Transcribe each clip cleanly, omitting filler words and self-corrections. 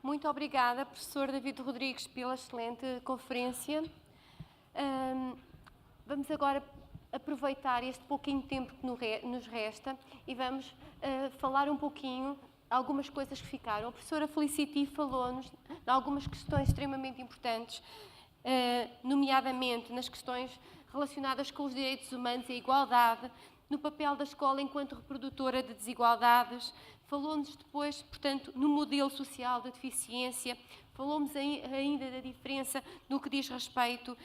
Muito obrigada, professor David Rodrigues, pela excelente conferência. Vamos agora aproveitar este pouquinho tempo que nos resta e vamos falar um pouquinho algumas coisas que ficaram. A professora Felicity falou-nos de algumas questões extremamente importantes, nomeadamente nas questões relacionadas com os direitos humanos e a igualdade, no papel da escola enquanto reprodutora de desigualdades. Falou-nos depois, portanto, no modelo social da deficiência, falou-nos ainda da diferença no que diz respeito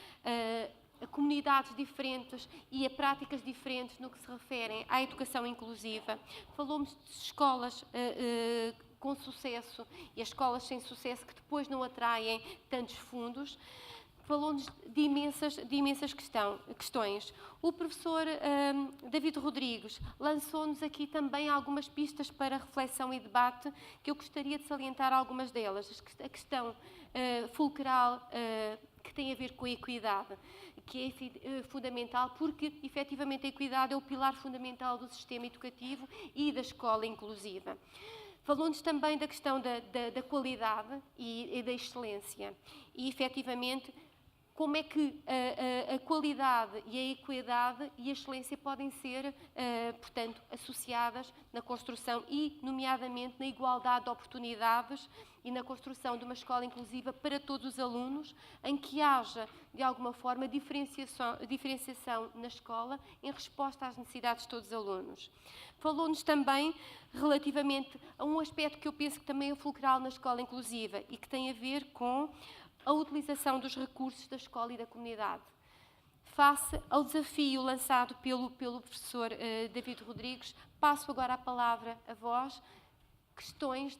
a comunidades diferentes e a práticas diferentes no que se referem à educação inclusiva. Falou-nos de escolas com sucesso e as escolas sem sucesso que depois não atraem tantos fundos. Falou-nos de imensas questões. O professor David Rodrigues lançou-nos aqui também algumas pistas para reflexão e debate, que eu gostaria de salientar algumas delas. A questão fulcral que tem a ver com a equidade, que é fundamental, porque, efetivamente, a equidade é o pilar fundamental do sistema educativo e da escola inclusiva. Falou-nos também da questão da qualidade e da excelência. E, efetivamente, como é que a qualidade e a equidade e a excelência podem ser, portanto, associadas na construção e, nomeadamente, na igualdade de oportunidades e na construção de uma escola inclusiva para todos os alunos, em que haja, de alguma forma, diferenciação na escola em resposta às necessidades de todos os alunos. Falou-nos também relativamente a um aspecto que eu penso que também é fulcral na escola inclusiva e que tem a ver com a utilização dos recursos da escola e da comunidade. Face ao desafio lançado pelo professor David Rodrigues, passo agora a palavra a vós. Questões,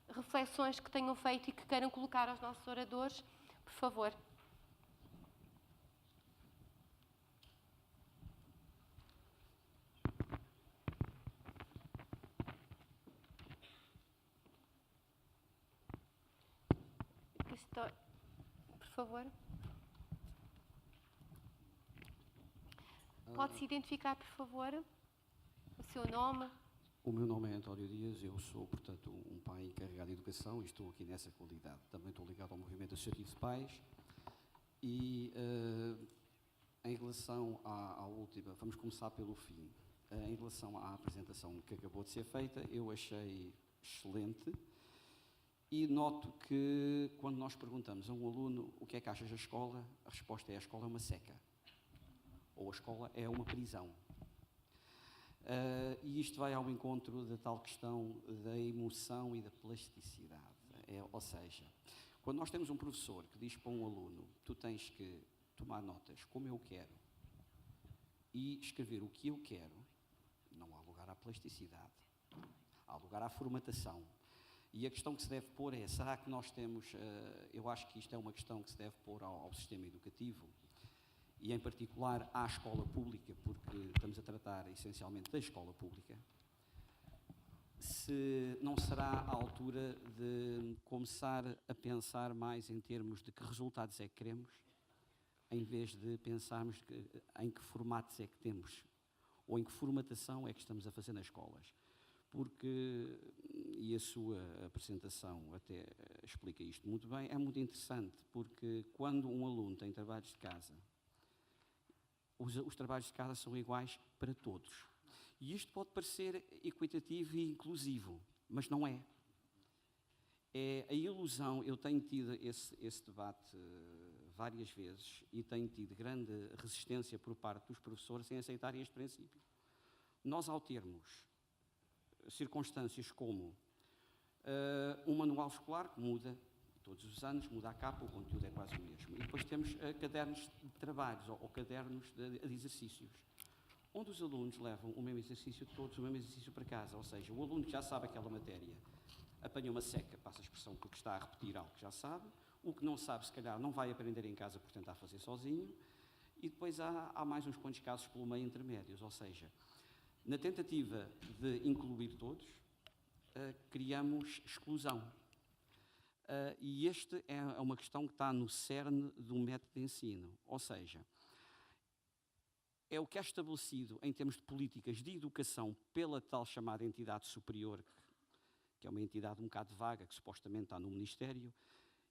reflexões que tenham feito e que queiram colocar aos nossos oradores, por favor. Por favor. Pode-se identificar, por favor, o seu nome? O meu nome é António Dias, eu sou, portanto, um pai encarregado de educação e estou aqui nessa qualidade. Também estou ligado ao movimento associativo de pais e, em relação à última, vamos começar pelo fim. Em relação à apresentação que acabou de ser feita, eu achei excelente e noto que, quando nós perguntamos a um aluno o que é que achas da escola, a resposta é: a escola é uma seca, ou a escola é uma prisão. E isto vai ao encontro da tal questão da emoção e da plasticidade. Ou seja, quando nós temos um professor que diz para um aluno: tu tens que tomar notas como eu quero e escrever o que eu quero, não há lugar à plasticidade, há lugar à formatação. E a questão que se deve pôr é: será que nós temos... eu acho que isto é uma questão que se deve pôr ao sistema educativo, e em particular à escola pública, porque estamos a tratar essencialmente da escola pública. Se não será a altura de começar a pensar mais em termos de que resultados é que queremos, em vez de pensarmos em que formatos é que temos, ou em que formatação é que estamos a fazer nas escolas. Porque, e a sua apresentação até explica isto muito bem, é muito interessante, porque quando um aluno tem trabalhos de casa, os trabalhos de casa são iguais para todos. E isto pode parecer equitativo e inclusivo, mas não é. É a ilusão. Eu tenho tido esse debate várias vezes e tenho tido grande resistência por parte dos professores em aceitarem este princípio. Nós, ao termos circunstâncias como um manual escolar que muda todos os anos, muda a capa, o conteúdo é quase o mesmo. E depois temos cadernos de trabalhos ou cadernos de exercícios, onde os alunos levam o mesmo exercício, todos o mesmo exercício para casa. Ou seja, o aluno que já sabe aquela matéria apanha uma seca, passa a expressão, porque está a repetir algo que já sabe. O que não sabe, se calhar, não vai aprender em casa por tentar fazer sozinho. E depois há mais uns quantos casos pelo meio intermédios. Ou seja, na tentativa de incluir todos, criamos exclusão. E esta é uma questão que está no cerne do método de ensino. Ou seja, é o que é estabelecido em termos de políticas de educação pela tal chamada entidade superior, que é uma entidade um bocado vaga, que supostamente está no Ministério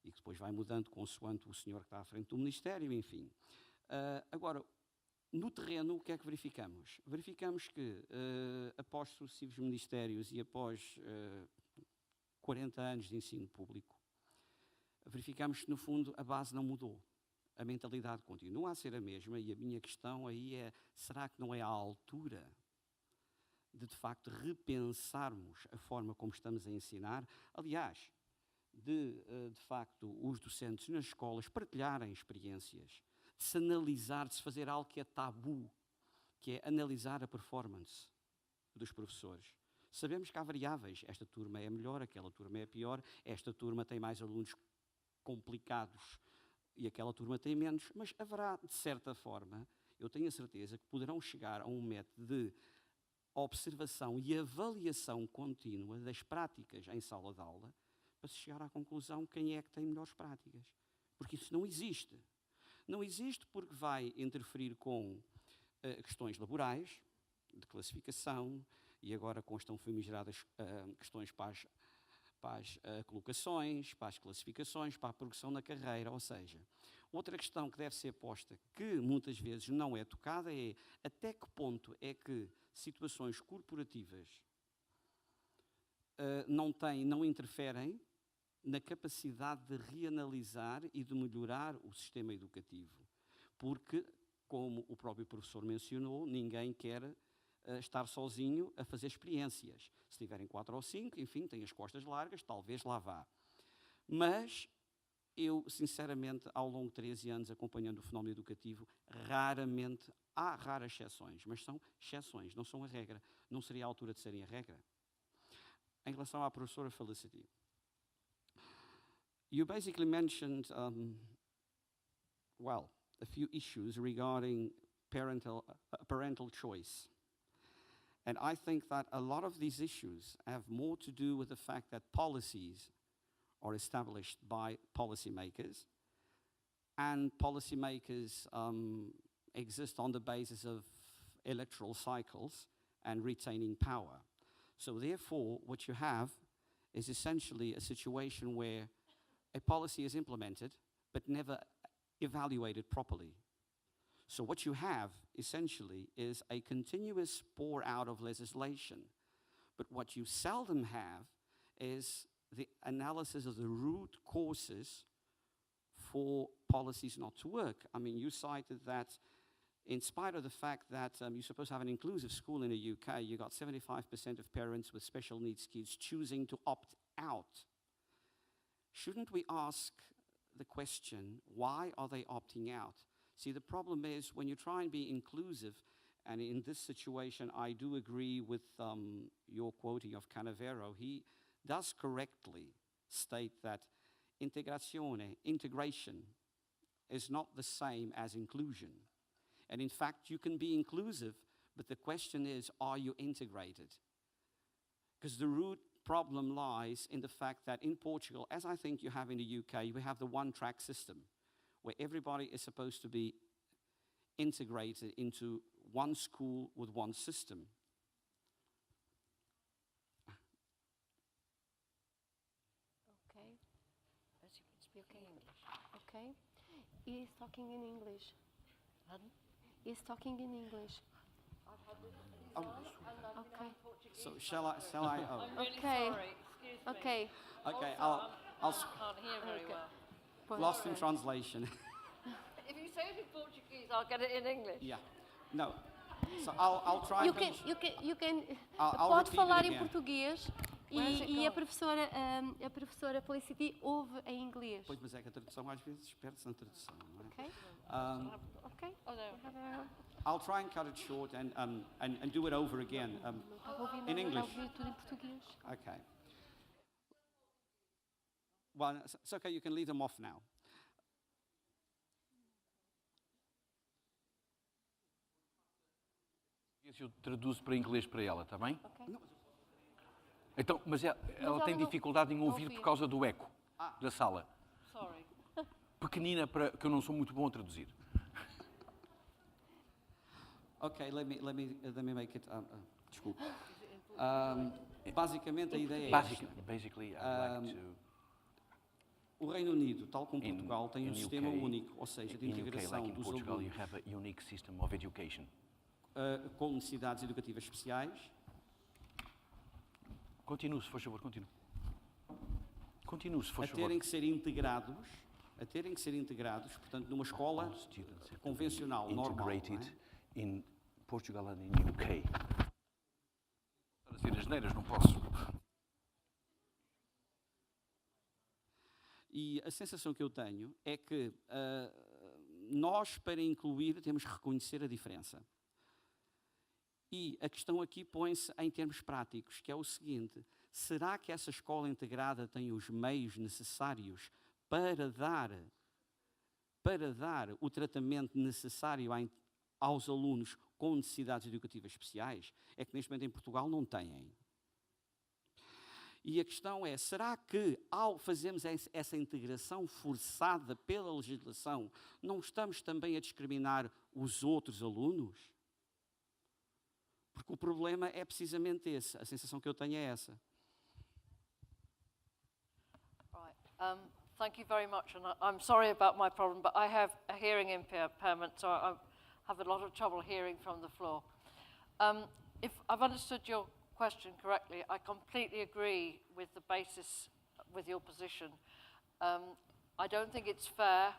e que depois vai mudando consoante o senhor que está à frente do Ministério, enfim. Agora, no terreno, o que é que verificamos? Verificamos que, após sucessivos ministérios e após 40 anos de ensino público, verificamos que, no fundo, a base não mudou. A mentalidade continua a ser a mesma e a minha questão aí é, será que não é à altura de facto, repensarmos a forma como estamos a ensinar? Aliás, de facto, os docentes nas escolas partilharem experiências, de se analisar, de se fazer algo que é tabu, que é analisar a performance dos professores. Sabemos que há variáveis. Esta turma é melhor, aquela turma é pior, esta turma tem mais alunos complicados e aquela turma tem menos, mas haverá, de certa forma, eu tenho a certeza que poderão chegar a um método de observação e avaliação contínua das práticas em sala de aula para se chegar à conclusão quem é que tem melhores práticas. Porque isso não existe. Não existe porque vai interferir com questões laborais, de classificação, e agora com as tão famigeradas questões para as colocações, para as classificações, para a progressão na carreira. Ou seja, outra questão que deve ser posta, que muitas vezes não é tocada, é até que ponto é que situações corporativas não interferem na capacidade de reanalisar e de melhorar o sistema educativo. Porque, como o próprio professor mencionou, ninguém quer estar sozinho a fazer experiências. Se tiverem 4 ou 5, enfim, têm as costas largas, talvez lá vá. Mas eu, sinceramente, ao longo de 13 anos acompanhando o fenómeno educativo, há raras exceções, mas são exceções, não são a regra. Não seria a altura de serem a regra? Em relação à professora Felicity, you basically mentioned, a few issues regarding parental choice. And I think that a lot of these issues have more to do with the fact that policies are established by policymakers, and policymakers exist on the basis of electoral cycles and retaining power. So therefore, what you have is essentially a situation where a policy is implemented but never evaluated properly. So what you have, essentially, is a continuous pour out of legislation. But what you seldom have is the analysis of the root causes for policies not to work. I mean, you cited that in spite of the fact that you're supposed to have an inclusive school in the UK, you got 75% of parents with special needs kids choosing to opt out. Shouldn't we ask the question, why are they opting out? See, the problem is when you try and be inclusive, and in this situation I do agree with your quoting of Canavero, he does correctly state that integration is not the same as inclusion. And in fact, you can be inclusive, but the question is, are you integrated? Because the root problem lies in the fact that in Portugal, as I think you have in the UK, we have the one-track system, where everybody is supposed to be integrated into one school with one system. Okay. Speak English. Okay. He is talking in English. Pardon? He is talking in English. Oh. Okay. So shall I? Oh. I'm really Okay. sorry. Excuse me. Okay. Okay. I'll I can't hear very Okay. well. lost in translation. If you say it in Portuguese, I'll get it in English. Yeah. No. So I'll try. You and can I'll pode repeat falar it em again. português Where's it e a gone? professora Felicity ouve em inglês. Pois, mas é que a tradução às vezes perde-se na tradução, não é? Okay? Okay. Oh, no. I'll try and cut it short and do it over again. In English. Ouvir tudo em português. Okay. Well, it's okay, you can leave them off now. Eu traduzo para inglês para ela, está bem? Ok. Então, mas ela ela tem não- dificuldade em não ouvir ouvia. por causa do eco da sala. Sorry. Pequenina, para que eu não sou muito bom a traduzir. Okay, let me make it. Desculpe. Basicamente, a ideia é Basically, I'd like to... o Reino Unido, tal como In- Portugal, tem um in sistema UK, único, ou seja, de In UK, integração like in dos Portugal, you alunos have a unique system of education. com necessidades educativas especiais. Continue, se faz favor, continue. Continue, se A faz favor. terem que ser integrados, portanto, numa escola All students have to be convencional, normal. Não integrated é? in Portugal and in UK. Para dizer as neiras, não posso. E a sensação que eu tenho é que nós, para incluir, temos que reconhecer a diferença. E a questão aqui põe-se em termos práticos, que é o seguinte: será que essa escola integrada tem os meios necessários para dar o tratamento necessário aos alunos com necessidades educativas especiais? É que neste momento em Portugal não têm. E a questão é, será que ao fazermos essa integração forçada pela legislação, não estamos também a discriminar os outros alunos? Porque o problema é precisamente esse, a sensação que eu tenho é essa. Right. Thank you very much. And I'm sorry about my problem, but I have a hearing impairment, so I have a lot of trouble hearing from the floor. If I've understood your question correctly, I completely agree with the basis, with your position. I don't think it's fair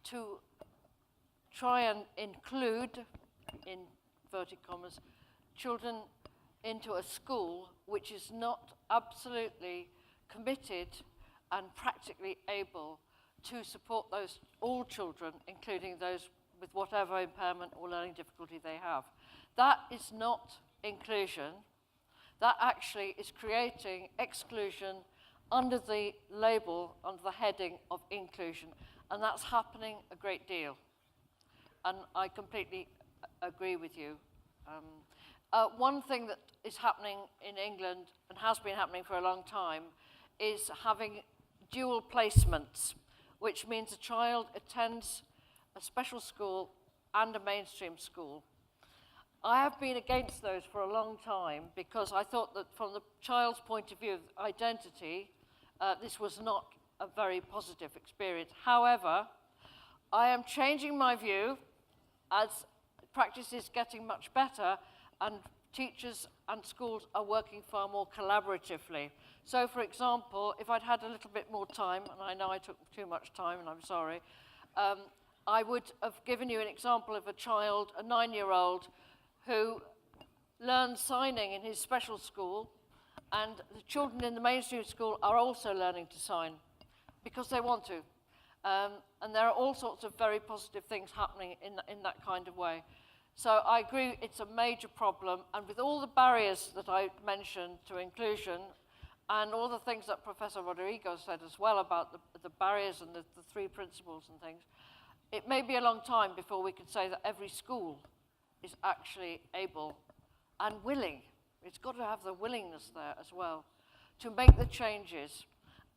to try and include, in inverted commas, children into a school which is not absolutely committed and practically able to support all children, including those with whatever impairment or learning difficulty they have. That is not inclusion. That actually is creating exclusion under the label, under the heading of inclusion. And that's happening a great deal. And I completely agree with you. One thing that is happening in England and has been happening for a long time is having dual placements, which means a child attends a special school and a mainstream school. I have been against those for a long time because I thought that from the child's point of view of identity, this was not a very positive experience. However, I am changing my view as practice is getting much better and teachers and schools are working far more collaboratively. So, for example, if I'd had a little bit more time, and I know I took too much time and I'm sorry, I would have given you an example of a child, a 9-year-old, who learns signing in his special school, and the children in the mainstream school are also learning to sign because they want to. And there are all sorts of very positive things happening in that kind of way. So I agree it's a major problem, and with all the barriers that I mentioned to inclusion, and all the things that Professor Rodrigo said as well about the barriers and the 3 principles and things, it may be a long time before we can say that every school is actually able and willing. It's got to have the willingness there as well to make the changes.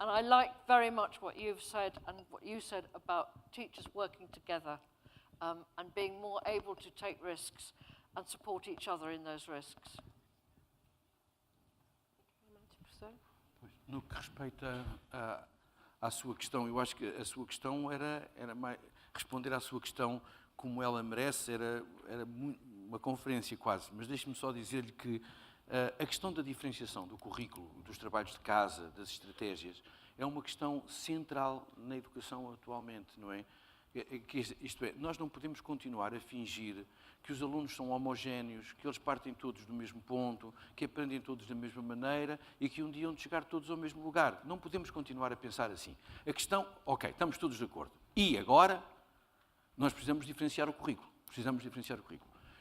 And I like very much what you've said and what you said about teachers working together and being more able to take risks and support each other in those risks. No que respeita à sua questão, eu acho que a sua questão era mais, responder à sua questão como ela merece, era uma conferência quase, mas deixe-me só dizer-lhe que a questão da diferenciação do currículo, dos trabalhos de casa, das estratégias, é uma questão central na educação atualmente, não é? Isto é, nós não podemos continuar a fingir que os alunos são homogéneos, que eles partem todos do mesmo ponto, que aprendem todos da mesma maneira e que um dia hão de chegar todos ao mesmo lugar. Não podemos continuar a pensar assim. A questão, ok, estamos todos de acordo. E agora, nós precisamos diferenciar o currículo.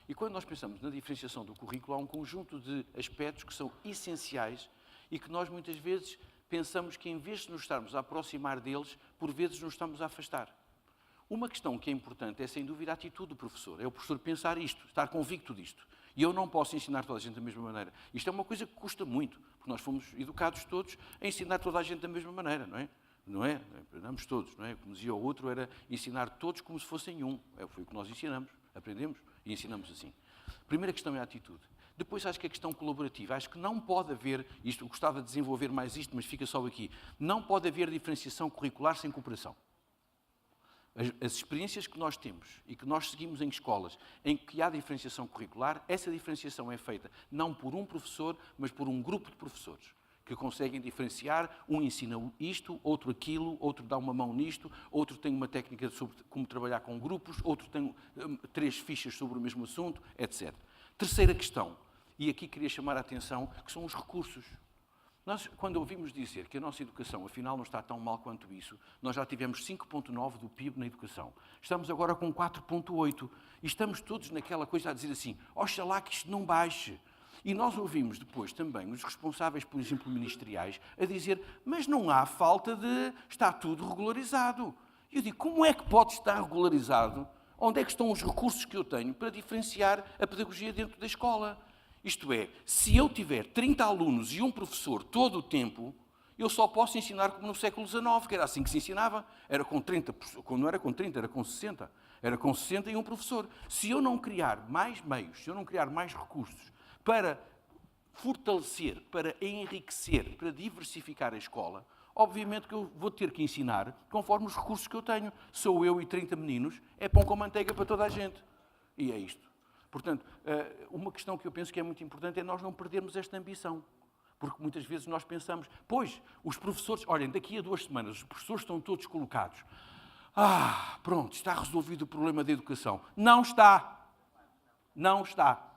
E quando nós pensamos na diferenciação do currículo, há um conjunto de aspectos que são essenciais e que nós muitas vezes pensamos que em vez de nos estarmos a aproximar deles, por vezes nos estamos a afastar. Uma questão que é importante é, sem dúvida, a atitude do professor. É o professor pensar isto, estar convicto disto. E eu não posso ensinar toda a gente da mesma maneira. Isto é uma coisa que custa muito, porque nós fomos educados todos a ensinar toda a gente da mesma maneira, não é? Não é? Aprendemos todos, não é? Como dizia o outro, era ensinar todos como se fossem um. Foi o que nós ensinamos, aprendemos e ensinamos assim. A primeira questão é a atitude. Depois acho que a questão colaborativa, acho que não pode haver, isto, gostava de desenvolver mais isto, mas fica só aqui, não pode haver diferenciação curricular sem cooperação. As experiências que nós temos e que nós seguimos em escolas em que há diferenciação curricular, essa diferenciação é feita não por um professor, mas por um grupo de professores que conseguem diferenciar. Um ensina isto, outro aquilo, outro dá uma mão nisto, outro tem uma técnica sobre como trabalhar com grupos, outro tem 3 fichas sobre o mesmo assunto, etc. Terceira questão, e aqui queria chamar a atenção, que são os recursos. Nós, quando ouvimos dizer que a nossa educação, afinal, não está tão mal quanto isso, nós já tivemos 5,9% do PIB na educação. Estamos agora com 4,8%. E estamos todos naquela coisa a dizer assim, oxalá que isto não baixe. E nós ouvimos depois também os responsáveis, por exemplo, ministeriais, a dizer, mas não há falta de... está tudo regularizado. E eu digo, como é que pode estar regularizado? Onde é que estão os recursos que eu tenho para diferenciar a pedagogia dentro da escola? Isto é, se eu tiver 30 alunos e um professor todo o tempo, eu só posso ensinar como no século XIX, que era assim que se ensinava. Era com 30, não era com 30, era com 60. Era com 60 e um professor. Se eu não criar mais meios, se eu não criar mais recursos para fortalecer, para enriquecer, para diversificar a escola, obviamente que eu vou ter que ensinar conforme os recursos que eu tenho. Sou eu e 30 meninos, é pão com manteiga para toda a gente. E é isto. Portanto, uma questão que eu penso que é muito importante é nós não perdermos esta ambição. Porque muitas vezes nós pensamos, pois, os professores, olhem, daqui a 2 semanas os professores estão todos colocados. Pronto, está resolvido o problema da educação. Não está. Não está.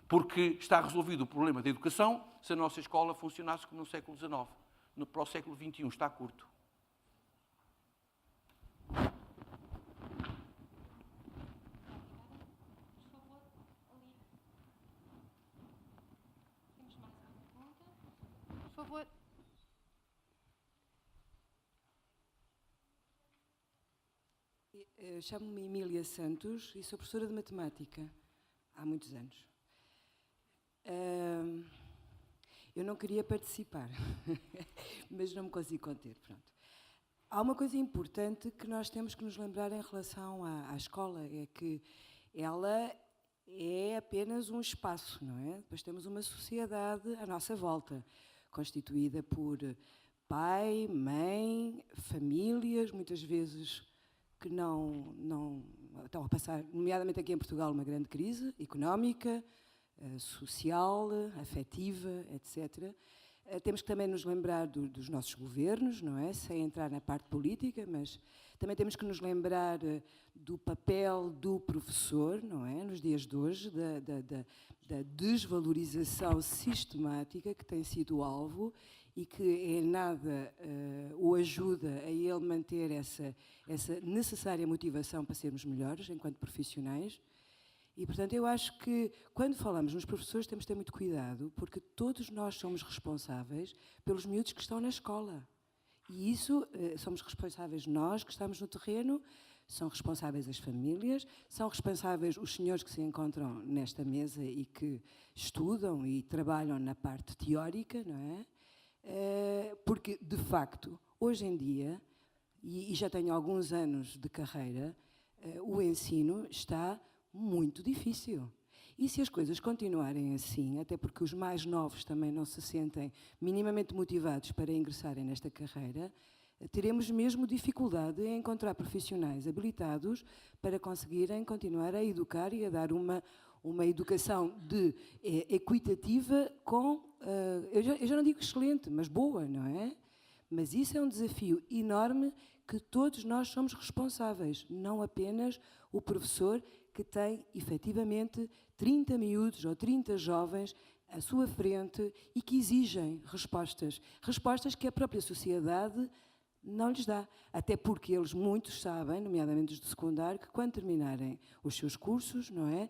Porque está resolvido o problema da educação se a nossa escola funcionasse como no século XIX. Para o século XXI está curto. Por favor. Chamo-me Emília Santos e sou professora de matemática há muitos anos. Eu não queria participar, mas não me consigo conter. Pronto. Há uma coisa importante que nós temos que nos lembrar em relação à escola, é que ela é apenas um espaço, não é? Depois temos uma sociedade à nossa volta, constituída por pai, mãe, famílias, muitas vezes que não estão a passar, nomeadamente aqui em Portugal, uma grande crise económica, social, afetiva, etc. Temos que também nos lembrar dos nossos governos, não é? Sem entrar na parte política, mas também temos que nos lembrar do papel do professor, não é? Nos dias de hoje, da desvalorização sistemática que tem sido alvo e que em nada o ajuda a ele manter essa necessária motivação para sermos melhores enquanto profissionais. E, portanto, eu acho que, quando falamos nos professores, temos de ter muito cuidado, porque todos nós somos responsáveis pelos miúdos que estão na escola. E isso, somos responsáveis nós, que estamos no terreno, são responsáveis as famílias, são responsáveis os senhores que se encontram nesta mesa e que estudam e trabalham na parte teórica, não é? Porque, de facto, hoje em dia, e já tenho alguns anos de carreira, o ensino está muito difícil. E se as coisas continuarem assim, até porque os mais novos também não se sentem minimamente motivados para ingressarem nesta carreira, teremos mesmo dificuldade em encontrar profissionais habilitados para conseguirem continuar a educar e a dar uma educação equitativa com, eu já não digo excelente, mas boa, não é? Mas isso é um desafio enorme que todos nós somos responsáveis, não apenas o professor que tem, efetivamente, 30 miúdos ou 30 jovens à sua frente e que exigem respostas. Respostas que a própria sociedade não lhes dá. Até porque eles muitos sabem, nomeadamente os do secundário, que quando terminarem os seus cursos, não é?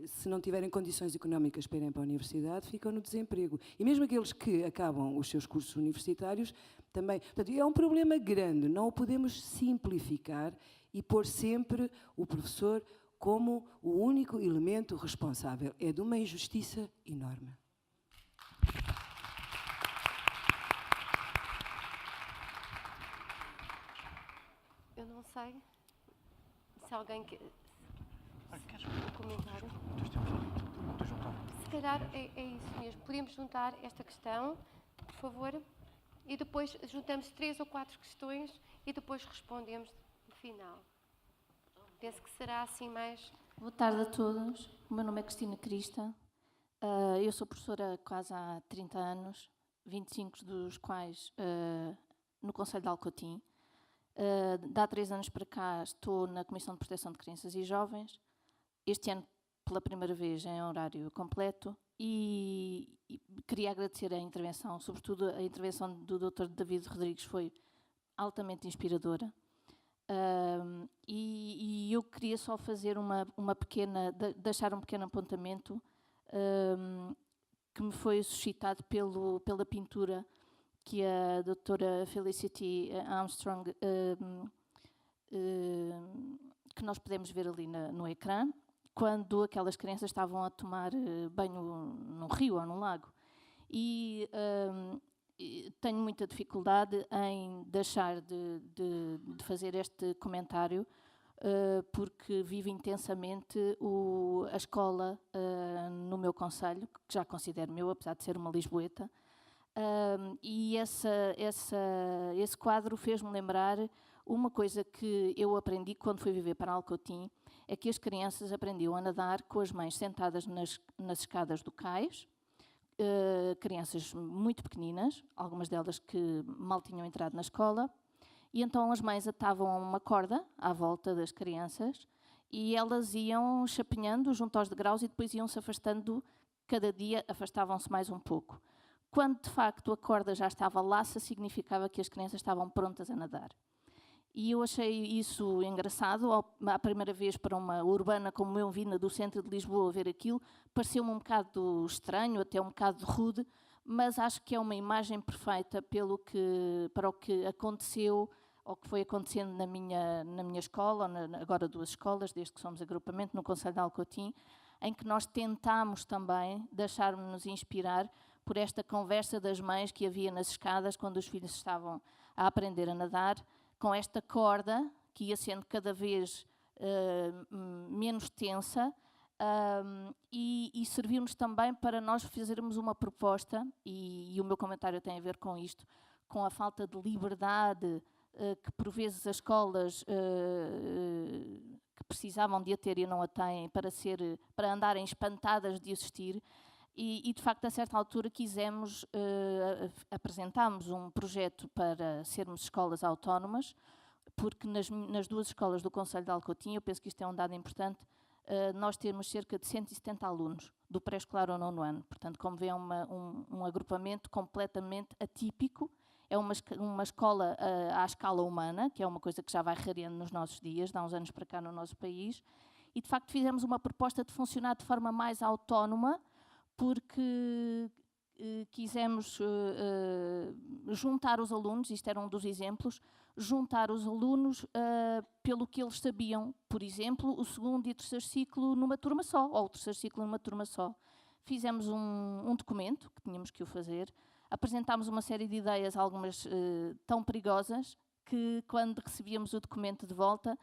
Se não tiverem condições económicas para irem para a universidade, ficam no desemprego. E mesmo aqueles que acabam os seus cursos universitários, também. Portanto, é um problema grande, não o podemos simplificar e pôr sempre o professor como o único elemento responsável. É de uma injustiça enorme. Eu não sei se alguém quer comentar. Perguntas, temos ali perguntas, Se calhar é isso mesmo. Podíamos juntar esta questão, por favor, e depois juntamos 3 ou 4 questões e depois respondemos no final. Penso que será assim mais... Boa tarde a todos. O meu nome é Cristina Crista. Eu sou professora quase há 30 anos, 25 dos quais no Conselho de Alcotim. De há 3 anos para cá estou na Comissão de Proteção de Crianças e Jovens. Este ano, pela primeira vez, em horário completo. E queria agradecer a intervenção, sobretudo a intervenção do Dr. David Rodrigues foi altamente inspiradora. E eu queria só fazer deixar um pequeno apontamento que me foi suscitado pela pintura que a doutora Felicity Armstrong, que nós podemos ver ali no ecrã, quando aquelas crianças estavam a tomar banho num rio ou num lago. E tenho muita dificuldade em deixar de fazer este comentário, porque vivo intensamente a escola no meu concelho, que já considero meu, apesar de ser uma lisboeta, e esse quadro fez-me lembrar uma coisa que eu aprendi quando fui viver para Alcotim, é que as crianças aprendiam a nadar com as mães sentadas nas escadas do cais, crianças muito pequeninas, algumas delas que mal tinham entrado na escola, e então as mães atavam uma corda à volta das crianças e elas iam chapinhando junto aos degraus e depois iam-se afastando, cada dia afastavam-se mais um pouco. Quando de facto a corda já estava laça, significava que as crianças estavam prontas a nadar. E eu achei isso engraçado. A primeira vez para uma urbana como eu, vinda do centro de Lisboa, ver aquilo, pareceu-me um bocado estranho, até um bocado rude, mas acho que é uma imagem perfeita para o que aconteceu, ou que foi acontecendo na minha escola, agora 2 escolas, desde que somos agrupamento, no Concelho de Alcotim, em que nós tentámos também deixar-nos inspirar por esta conversa das mães que havia nas escadas quando os filhos estavam a aprender a nadar, com esta corda que ia sendo cada vez menos tensa, e serviu-nos também para nós fazermos uma proposta, e o meu comentário tem a ver com isto, com a falta de liberdade que por vezes as escolas que precisavam de a ter e não a têm para andarem espantadas de assistir. E de facto, a certa altura, apresentámos um projeto para sermos escolas autónomas, porque nas 2 escolas do Concelho de Alcotim, eu penso que isto é um dado importante, nós temos cerca de 170 alunos, do pré-escolar ao 9º ano. Portanto, como vê, é um agrupamento completamente atípico, é uma escola à escala humana, que é uma coisa que já vai rareando nos nossos dias, de há uns anos para cá no nosso país, e de facto fizemos uma proposta de funcionar de forma mais autónoma, porque quisemos juntar os alunos, isto era um dos exemplos, juntar os alunos pelo que eles sabiam, por exemplo, o 2º e o 3º ciclo numa turma só, ou o 3º ciclo numa turma só. Fizemos um documento, que tínhamos que o fazer, apresentámos uma série de ideias, algumas tão perigosas, que quando recebíamos o documento de volta,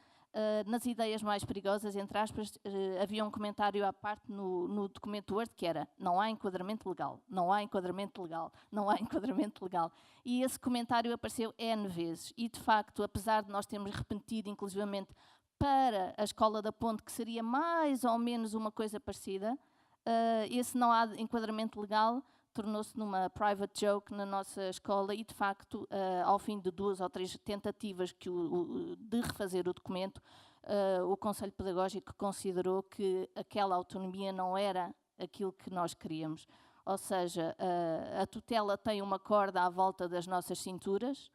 nas ideias mais perigosas, entre aspas, havia um comentário à parte no documento Word que era: não há enquadramento legal, não há enquadramento legal, não há enquadramento legal. E esse comentário apareceu N vezes. E, de facto, apesar de nós termos repetido, inclusivamente, para a Escola da Ponte, que seria mais ou menos uma coisa parecida, esse não há enquadramento legal tornou-se numa private joke na nossa escola e, de facto, ao fim de 2 ou 3 tentativas de refazer o documento, o Conselho Pedagógico considerou que aquela autonomia não era aquilo que nós queríamos. Ou seja, a tutela tem uma corda à volta das nossas cinturas,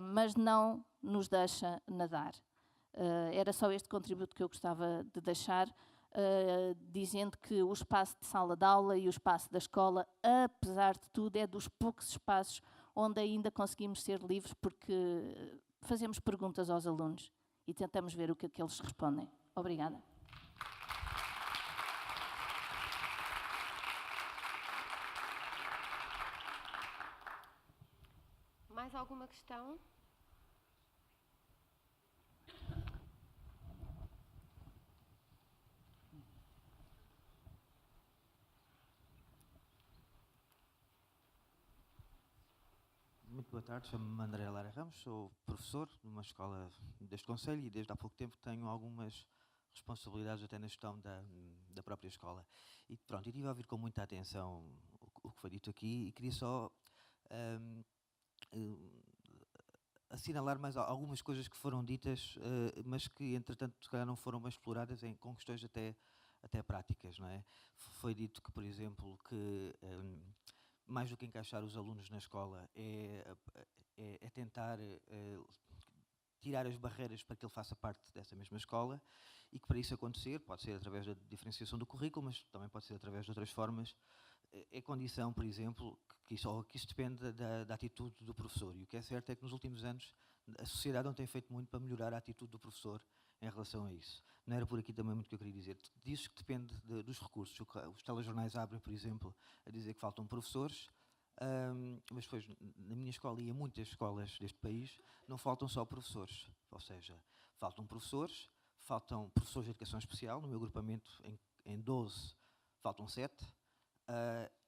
mas não nos deixa nadar. Era só este contributo que eu gostava de deixar, dizendo que o espaço de sala de aula e o espaço da escola, apesar de tudo, é dos poucos espaços onde ainda conseguimos ser livres, porque fazemos perguntas aos alunos e tentamos ver o que é que eles respondem. Obrigada. Mais alguma questão? Muito boa tarde, chamo-me André Lara Ramos, sou professor numa escola deste concelho e desde há pouco tempo tenho algumas responsabilidades até na gestão da própria escola. E pronto, eu estive a ouvir com muita atenção o que foi dito aqui e queria só assinalar mais algumas coisas que foram ditas, mas que entretanto se calhar não foram bem exploradas com questões até práticas, não é? Foi dito que, por exemplo, que mais do que encaixar os alunos na escola é tentar tirar as barreiras para que ele faça parte dessa mesma escola e que para isso acontecer, pode ser através da diferenciação do currículo, mas também pode ser através de outras formas, é condição, por exemplo, que isso depende da atitude do professor. E o que é certo é que nos últimos anos a sociedade não tem feito muito para melhorar a atitude do professor em relação a isso. Não era por aqui também muito que eu queria dizer. Diz que depende dos recursos. Os telejornais abrem, por exemplo, a dizer que faltam professores, mas depois, na minha escola e em muitas escolas deste país, não faltam só professores. Ou seja, faltam professores de educação especial. No meu agrupamento, em 12, faltam 7.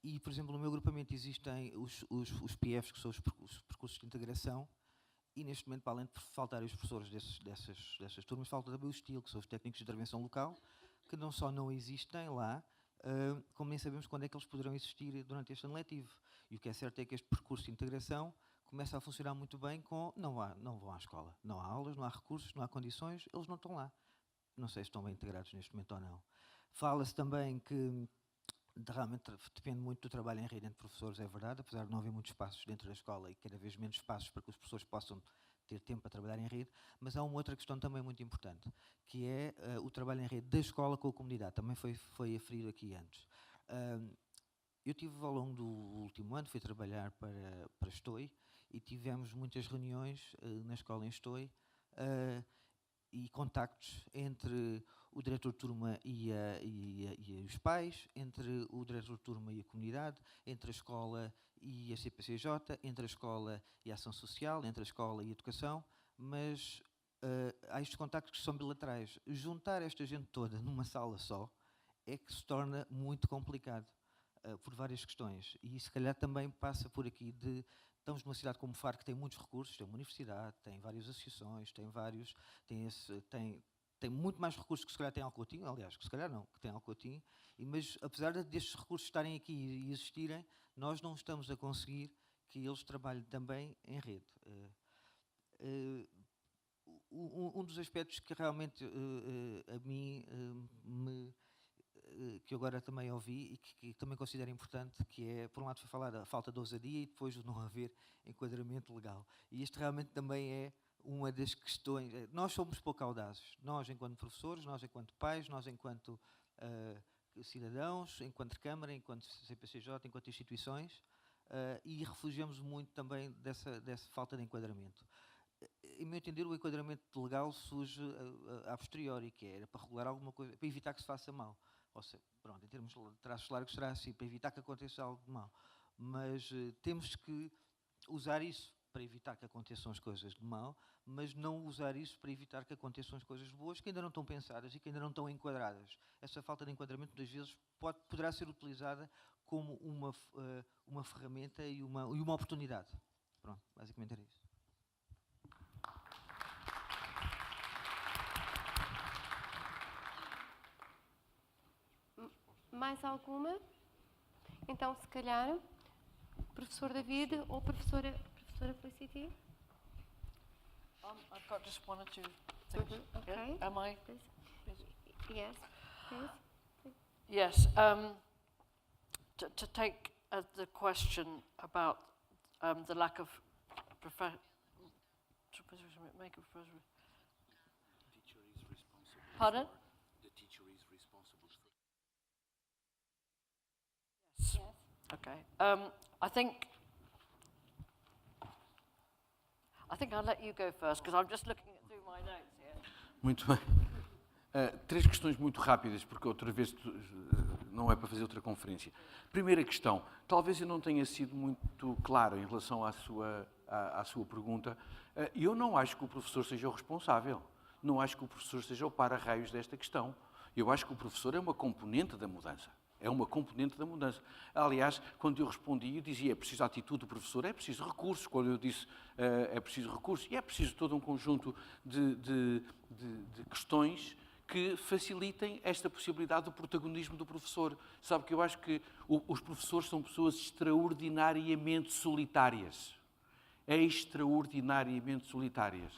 E, por exemplo, no meu agrupamento existem os PIEFs, que são os percursos de integração, e neste momento, para além de faltarem os professores dessas turmas, falta também os TIL, que são os técnicos de intervenção local, que não só não existem lá, como nem sabemos quando é que eles poderão existir durante este ano letivo. E o que é certo é que este percurso de integração começa a funcionar muito bem não vão à escola. Não há aulas, não há recursos, não há condições, eles não estão lá. Não sei se estão bem integrados neste momento ou não. Fala-se também que realmente depende muito do trabalho em rede entre professores, é verdade, apesar de não haver muitos espaços dentro da escola e cada vez menos espaços para que os professores possam ter tempo para trabalhar em rede, mas há uma outra questão também muito importante, que é o trabalho em rede da escola com a comunidade, também foi aferido aqui antes. Eu tive ao longo do último ano, fui trabalhar para Estoi e tivemos muitas reuniões na escola em Estoi e contactos entre o diretor de turma e os pais, entre o diretor de turma e a comunidade, entre a escola e a CPCJ, entre a escola e a ação social, entre a escola e a educação, mas há estes contactos que são bilaterais. Juntar esta gente toda numa sala só é que se torna muito complicado, por várias questões. E se calhar também passa por aqui estamos numa cidade como Faro, que tem muitos recursos, tem uma universidade, tem várias associações, tem muito mais recursos que se calhar tem Alcotim, aliás, que se calhar não, que tem Alcotim, mas apesar destes recursos estarem aqui e existirem, nós não estamos a conseguir que eles trabalhem também em rede. Um dos aspectos que realmente a mim que eu agora também ouvi e que também considero importante, que é, por um lado foi falar da falta de ousadia e depois de não haver enquadramento legal. E isto realmente também é uma das questões. Nós somos pouco audazes, nós enquanto professores, nós enquanto pais, nós enquanto cidadãos, enquanto Câmara, enquanto CPCJ, enquanto instituições, e refugiamos muito também dessa falta de enquadramento. Em meu entender, o enquadramento legal surge a posteriori, que era para regular alguma coisa, para evitar que se faça mal. Ou seja, pronto, em termos de traços largos será assim, para evitar que aconteça algo de mal. Mas temos que usar isso para evitar que aconteçam as coisas de mal, mas não usar isso para evitar que aconteçam as coisas boas que ainda não estão pensadas e que ainda não estão enquadradas. Essa falta de enquadramento, muitas vezes, poderá ser utilizada como uma ferramenta e uma oportunidade. Pronto, basicamente era isso. Mais alguma? Então, se calhar, professor David ou professora Felicity? I've got just one or two things. Okay. Yeah? Am I? Yes, please. Yes. To take the question about the lack of Pardon? The teacher is responsible for. Yes. Okay. I think I'll let you go first because I'm just looking through my notes here. Muito bem. Três questões muito rápidas, porque outra vez não é para fazer outra conferência. Primeira questão, talvez eu não tenha sido muito claro em relação à sua pergunta. Eu não acho que o professor seja o responsável. Não acho que o professor seja o para-raios desta questão. Eu acho que o professor é uma componente da mudança. é uma componente da mudança. Aliás, quando eu respondi, eu dizia, é preciso a atitude do professor, é preciso recursos. Quando eu disse, é preciso recursos, e é preciso todo um conjunto de questões que facilitem esta possibilidade do protagonismo do professor. Sabe que eu acho que os professores são pessoas extraordinariamente solitárias. Extraordinariamente solitárias.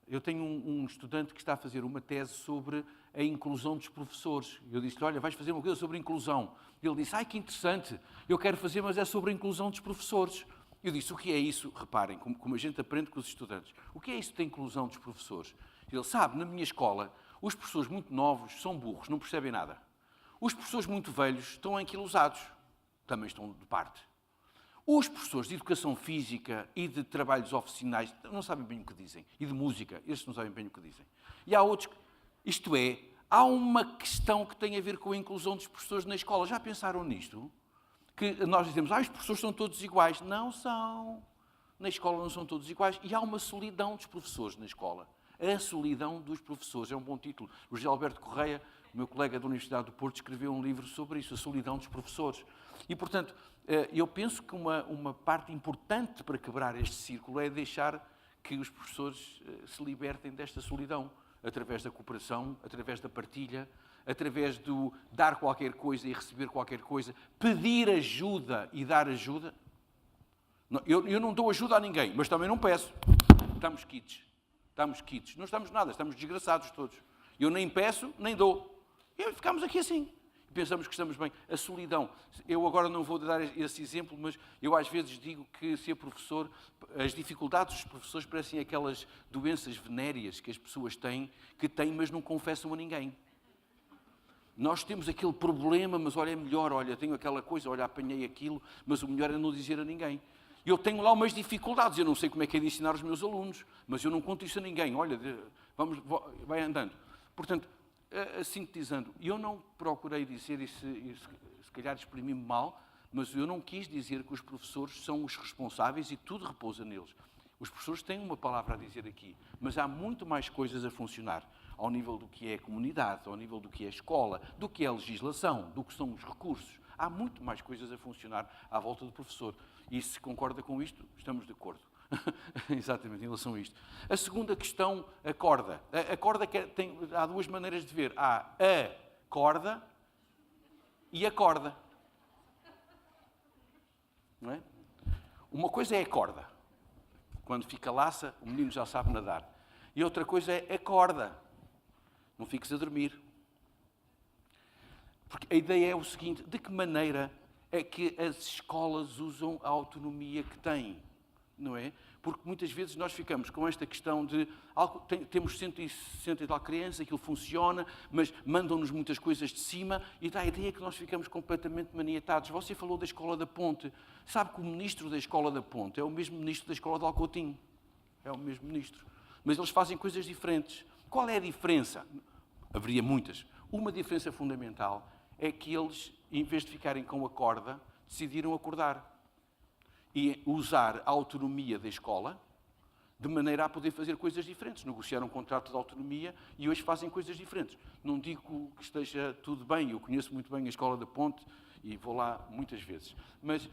Eu tenho um estudante que está a fazer uma tese sobre a inclusão dos professores. Eu disse-lhe, olha, vais fazer uma coisa sobre inclusão. Ele disse, ai, que interessante, eu quero fazer, mas é sobre a inclusão dos professores. Eu disse, o que é isso? Reparem, como a gente aprende com os estudantes. O que é isso da inclusão dos professores? Ele sabe, na minha escola, os professores muito novos são burros, não percebem nada. Os professores muito velhos estão anquilosados, também estão de parte. Os professores de educação física e de trabalhos oficinais não sabem bem o que dizem. E de música, estes não sabem bem o que dizem. E há outros, isto é, há uma questão que tem a ver com a inclusão dos professores na escola. Já pensaram nisto? Que nós dizemos, os professores são todos iguais. Não são. Na escola não são todos iguais. E há uma solidão dos professores na escola. A solidão dos professores. É um bom título. O José Alberto Correia, o meu colega da Universidade do Porto, escreveu um livro sobre isso, a solidão dos professores. E, portanto, eu penso que uma parte importante para quebrar este círculo é deixar que os professores se libertem desta solidão, através da cooperação, através da partilha, através do dar qualquer coisa e receber qualquer coisa, pedir ajuda e dar ajuda. Eu não dou ajuda a ninguém, mas também não peço. Estamos quites. Estamos quites. Não estamos nada, estamos desgraçados todos. Eu nem peço, nem dou. E ficamos aqui assim. Pensamos que estamos bem. A solidão. Eu agora não vou dar esse exemplo, mas eu às vezes digo que ser professor, as dificuldades dos professores parecem aquelas doenças venéreas que as pessoas têm, mas não confessam a ninguém. Nós temos aquele problema, mas olha, é melhor, olha, tenho aquela coisa, olha, apanhei aquilo, mas o melhor é não dizer a ninguém. Eu tenho lá umas dificuldades, eu não sei como é que é de ensinar os meus alunos, mas eu não conto isso a ninguém. Olha, vai andando. Portanto, sintetizando, eu não procurei dizer, e se calhar exprimi-me mal, mas eu não quis dizer que os professores são os responsáveis e tudo repousa neles. Os professores têm uma palavra a dizer aqui, mas há muito mais coisas a funcionar ao nível do que é a comunidade, ao nível do que é a escola, do que é a legislação, do que são os recursos. Há muito mais coisas a funcionar à volta do professor. E se concorda com isto, estamos de acordo. Exatamente, em relação a isto. A segunda questão, a corda. A corda há duas maneiras de ver. Há a corda e a corda. Não é? Uma coisa é a corda. Quando fica laça, o menino já sabe nadar. E outra coisa é a corda. Não fiques a dormir. Porque a ideia é o seguinte, de que maneira é que as escolas usam a autonomia que têm, não é? Porque muitas vezes nós ficamos com esta questão de temos 160 e tal crianças, aquilo funciona, mas mandam-nos muitas coisas de cima e dá a ideia que nós ficamos completamente maniatados. Você falou da Escola da Ponte. Sabe que o ministro da Escola da Ponte é o mesmo ministro da Escola de Alcotim. É o mesmo ministro. Mas eles fazem coisas diferentes. Qual é a diferença? Haveria muitas. Uma diferença fundamental é que eles, em vez de ficarem com a corda, decidiram acordar e usar a autonomia da escola de maneira a poder fazer coisas diferentes. Negociaram um contrato de autonomia e hoje fazem coisas diferentes. Não digo que esteja tudo bem, eu conheço muito bem a Escola da Ponte e vou lá muitas vezes, mas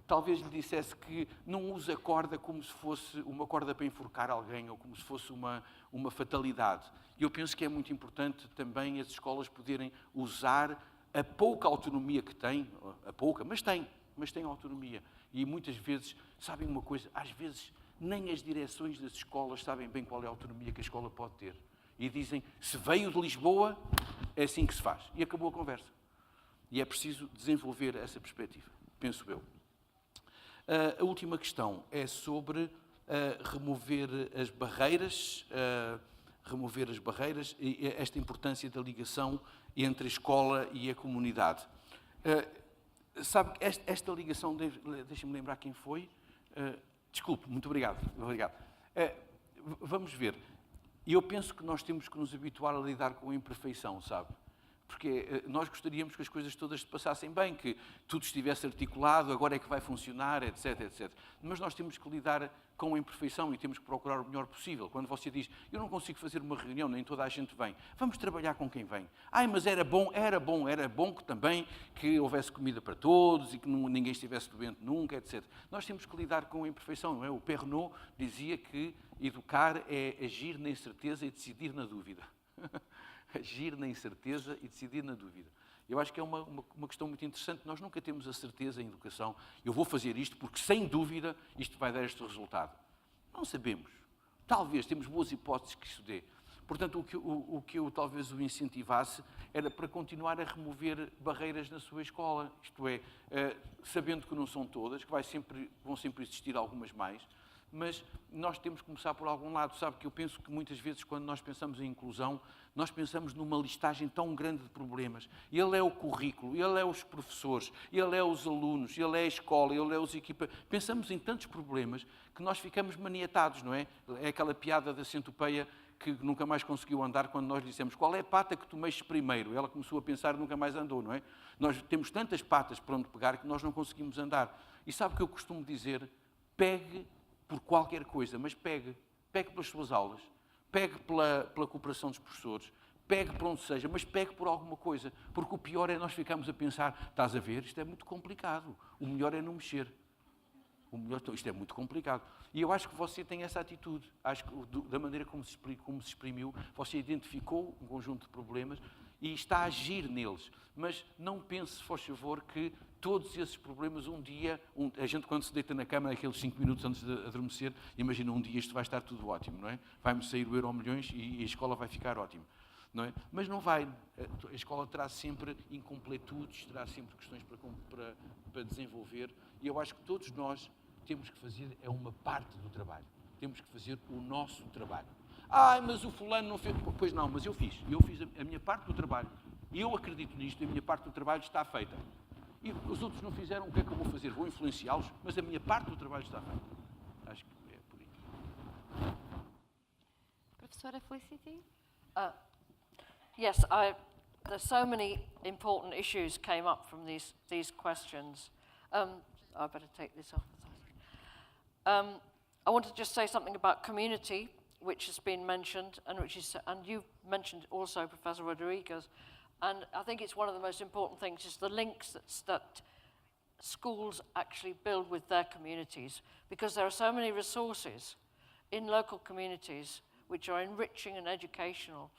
talvez lhe dissesse que não usa a corda como se fosse uma corda para enforcar alguém ou como se fosse uma fatalidade. Eu penso que é muito importante também as escolas poderem usar a pouca autonomia que têm, mas têm autonomia. E muitas vezes, sabem uma coisa, às vezes nem as direções das escolas sabem bem qual é a autonomia que a escola pode ter. E dizem, se veio de Lisboa, é assim que se faz. E acabou a conversa. E é preciso desenvolver essa perspectiva, penso eu. A última questão é sobre remover as barreiras e esta importância da ligação entre a escola e a comunidade. Sabe, esta ligação, deixa-me lembrar quem foi. Desculpe, muito obrigado. Vamos ver. Eu penso que nós temos que nos habituar a lidar com a imperfeição, sabe? Porque nós gostaríamos que as coisas todas se passassem bem, que tudo estivesse articulado, agora é que vai funcionar, etc, etc. Mas nós temos que lidar com a imperfeição e temos que procurar o melhor possível. Quando você diz, eu não consigo fazer uma reunião, nem toda a gente vem, vamos trabalhar com quem vem. Mas era bom que também que houvesse comida para todos e que ninguém estivesse doente nunca, etc. Nós temos que lidar com a imperfeição, não é? O Pernod dizia que educar é agir na incerteza e decidir na dúvida. Agir na incerteza e decidir na dúvida. Eu acho que é uma questão muito interessante. Nós nunca temos a certeza em educação. Eu vou fazer isto porque, sem dúvida, isto vai dar este resultado. Não sabemos. Talvez, temos boas hipóteses que isso dê. Portanto, o que eu talvez o incentivasse era para continuar a remover barreiras na sua escola. Isto é, sabendo que não são todas, que vão sempre existir algumas mais, mas nós temos que começar por algum lado. Sabe que eu penso que muitas vezes, quando nós pensamos em inclusão, nós pensamos numa listagem tão grande de problemas. Ele é o currículo, ele é os professores, ele é os alunos, ele é a escola, ele é os equipamentos. Pensamos em tantos problemas que nós ficamos maniatados, não é? É aquela piada da centopeia que nunca mais conseguiu andar quando nós lhe dissemos qual é a pata que tu mexes primeiro. Ela começou a pensar e nunca mais andou, não é? Nós temos tantas patas para onde pegar que nós não conseguimos andar. E sabe o que eu costumo dizer? Pegue por qualquer coisa, mas pegue pelas suas aulas, pegue pela cooperação dos professores, pegue por onde seja, mas pegue por alguma coisa, porque o pior é nós ficarmos a pensar, estás a ver, isto é muito complicado, o melhor é não mexer. Isto é muito complicado. E eu acho que você tem essa atitude, acho que da maneira como se exprimiu, você identificou um conjunto de problemas e está a agir neles, mas não pense, se faz favor, que todos esses problemas um dia, a gente quando se deita na cama, aqueles 5 minutos antes de adormecer, imagina um dia isto vai estar tudo ótimo, não é? Vai-me sair o Euromilhões e a escola vai ficar ótima, não é? Mas não vai. A escola terá sempre incompletudes, terá sempre questões para desenvolver e eu acho que todos nós temos que fazer uma parte do trabalho. Temos que fazer o nosso trabalho. Mas o fulano não fez. Pois não, mas eu fiz a minha parte do trabalho. E eu acredito nisto, a minha parte do trabalho está feita. E os outros não fizeram, o que é que eu vou fazer? Vou influenciá-los, mas a minha parte do trabalho está feita. Acho que é por aí. Professora Felicity? Yes, there's so many important issues came up from these questions. I better take this off. I want to just say something about community, which has been mentioned, and you've mentioned also, Professor Rodriguez, and I think it's one of the most important things is the links that schools actually build with their communities, because there are so many resources in local communities which are enriching and educational.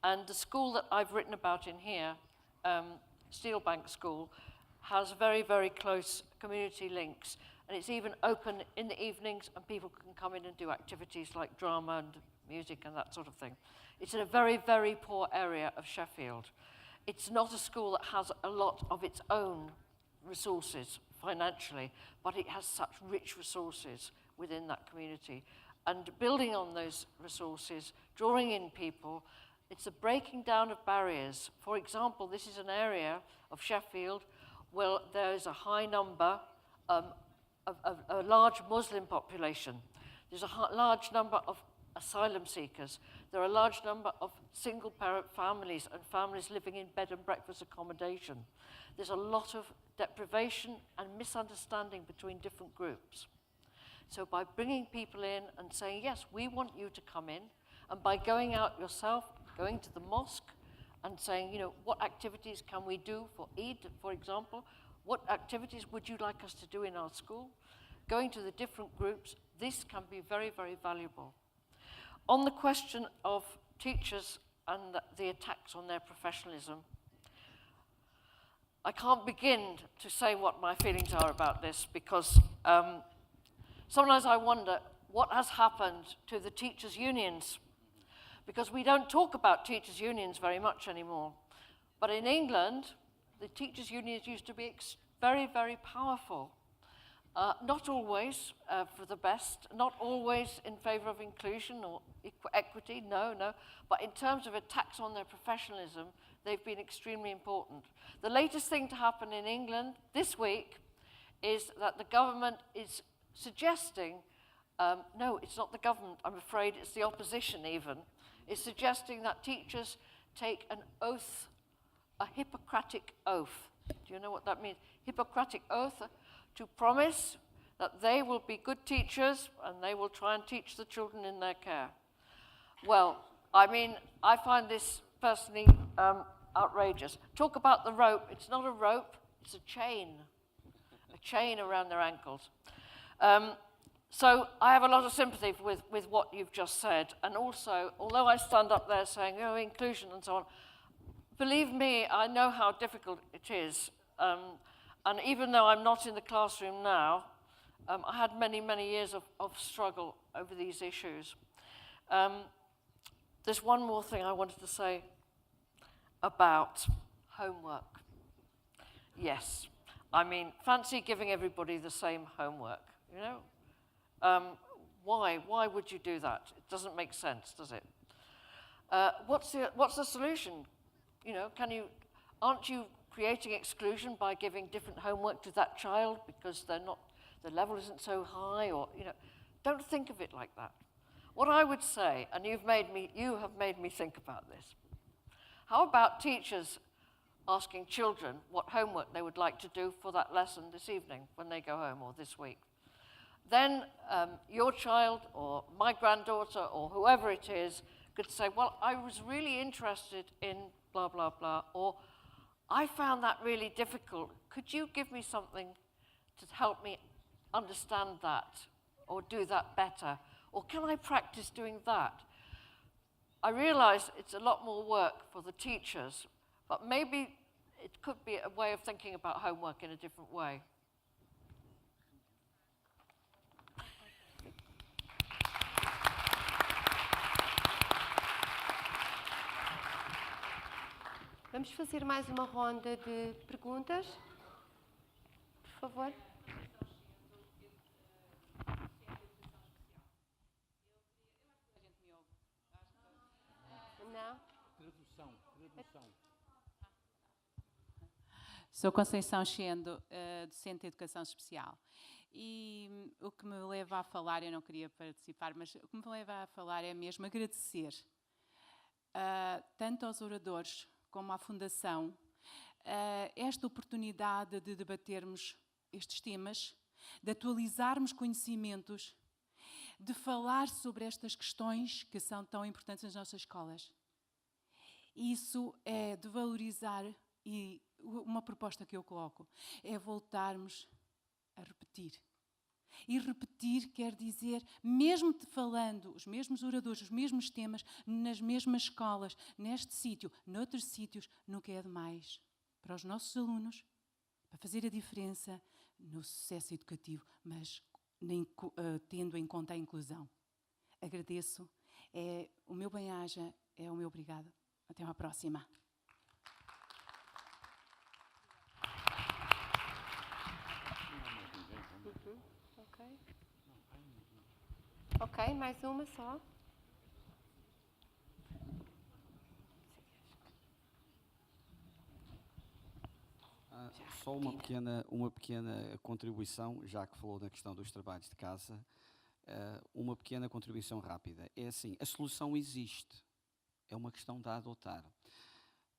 And the school that I've written about in here, Steelbank School, has very, very close community links. And it's even open in the evenings and people can come in and do activities like drama and music and that sort of thing. It's in a very, very poor area of Sheffield. It's not a school that has a lot of its own resources financially, but it has such rich resources within that community. And building on those resources, drawing in people, it's a breaking down of barriers. For example, this is an area of Sheffield where there is a high number of a large Muslim population. There's a large number of asylum seekers. There are a large number of single-parent families and families living in bed and breakfast accommodation. There's a lot of deprivation and misunderstanding between different groups. So by bringing people in and saying, yes, we want you to come in, and by going out yourself, going to the mosque and saying, you know, what activities can we do for Eid, for example? What activities would you like us to do in our school? Going to the different groups, this can be very, very valuable. On the question of teachers and the attacks on their professionalism, I can't begin to say what my feelings are about this because sometimes I wonder what has happened to the teachers' unions, because we don't talk about teachers' unions very much anymore. But in England, the teachers' unions used to be very, very powerful. Not always for the best, not always in favour of inclusion or equity, no. But in terms of attacks on their professionalism, they've been extremely important. The latest thing to happen in England this week is that the government is suggesting, no, it's not the government, I'm afraid it's the opposition even, is suggesting that teachers take an oath a Hippocratic oath. Do you know what that means? Hippocratic oath to promise that they will be good teachers and they will try and teach the children in their care. Well, I mean, I find this personally outrageous. Talk about the rope. It's not a rope, it's a chain around their ankles. So I have a lot of sympathy with what you've just said. And also, although I stand up there saying, oh, inclusion and so on, believe me, I know how difficult it is. And even though I'm not in the classroom now, I had many, many years of struggle over these issues. There's one more thing I wanted to say about homework. Yes, I mean, fancy giving everybody the same homework, you know? Why? Why would you do that? It doesn't make sense, does it? What's the solution? You know, aren't you creating exclusion by giving different homework to that child because the level isn't so high, or, you know, don't think of it like that. What I would say, and you have made me think about this. How about teachers asking children what homework they would like to do for that lesson this evening when they go home, or this week? Then your child or my granddaughter or whoever it is could say, well, I was really interested in blah, blah, blah, or I found that really difficult. Could you give me something to help me understand that or do that better? Or can I practice doing that? I realize it's a lot more work for the teachers, but maybe it could be a way of thinking about homework in a different way. Vamos fazer mais uma ronda de perguntas, por favor. Não? Tradução. Sou Conceição Chendo, docente de Educação Especial. E o que me leva a falar, eu não queria participar, mas o que me leva a falar é mesmo agradecer tanto aos oradores como à Fundação esta oportunidade de debatermos estes temas, de atualizarmos conhecimentos, de falar sobre estas questões que são tão importantes nas nossas escolas. Isso é de valorizar, e uma proposta que eu coloco é voltarmos a repetir. E repetir quer dizer, mesmo falando os mesmos oradores, os mesmos temas, nas mesmas escolas, neste sítio, noutros sítios, nunca é demais para os nossos alunos, para fazer a diferença no sucesso educativo, mas tendo em conta a inclusão. Agradeço, o meu bem-aja, é o meu obrigado. Até uma próxima. Ok, mais uma só. Só uma pequena contribuição, já que falou da questão dos trabalhos de casa, uma pequena contribuição rápida. É assim, a solução existe, é uma questão de adotar.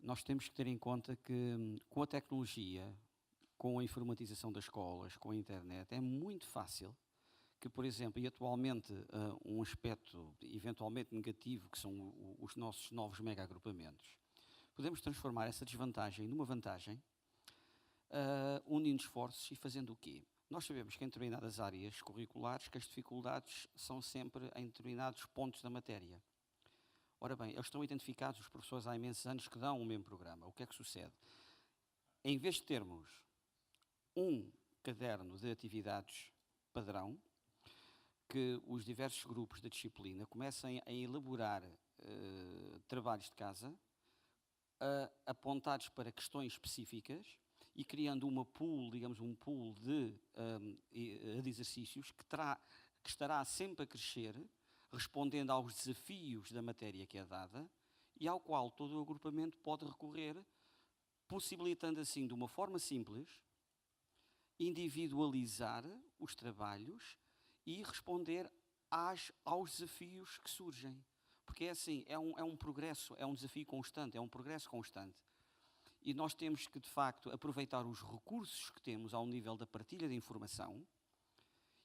Nós temos que ter em conta que com a tecnologia, com a informatização das escolas, com a internet, é muito fácil que, por exemplo, e atualmente um aspecto eventualmente negativo, que são os nossos novos mega-agrupamentos, podemos transformar essa desvantagem numa vantagem, unindo esforços e fazendo o quê? Nós sabemos que em determinadas áreas curriculares que as dificuldades são sempre em determinados pontos da matéria. Ora bem, eles estão identificados, os professores há imensos anos que dão o mesmo programa. O que é que sucede? Em vez de termos um caderno de atividades padrão, que os diversos grupos da disciplina comecem a elaborar trabalhos de casa apontados para questões específicas e criando uma pool, digamos, um pool de exercícios que estará sempre a crescer, respondendo aos desafios da matéria que é dada e ao qual todo o agrupamento pode recorrer, possibilitando assim, de uma forma simples, individualizar os trabalhos e responder aos desafios que surgem. Porque é assim, é um progresso, é um desafio constante, é um progresso constante. E nós temos que, de facto, aproveitar os recursos que temos ao nível da partilha de informação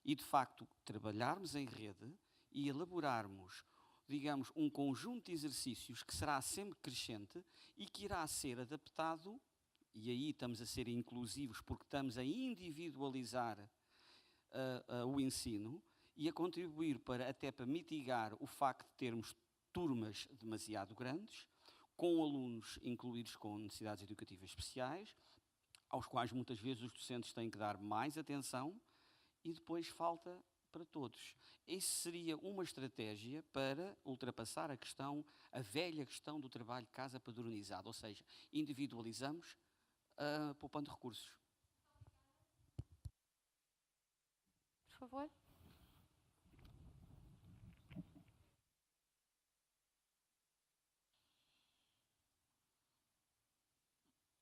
e, de facto, trabalharmos em rede e elaborarmos, digamos, um conjunto de exercícios que será sempre crescente e que irá ser adaptado, e aí estamos a ser inclusivos porque estamos a individualizar o ensino e a contribuir até para mitigar o facto de termos turmas demasiado grandes, com alunos incluídos com necessidades educativas especiais, aos quais muitas vezes os docentes têm que dar mais atenção e depois falta para todos. Isso seria uma estratégia para ultrapassar a velha questão do trabalho de casa padronizado, ou seja, individualizamos poupando recursos. Por favor.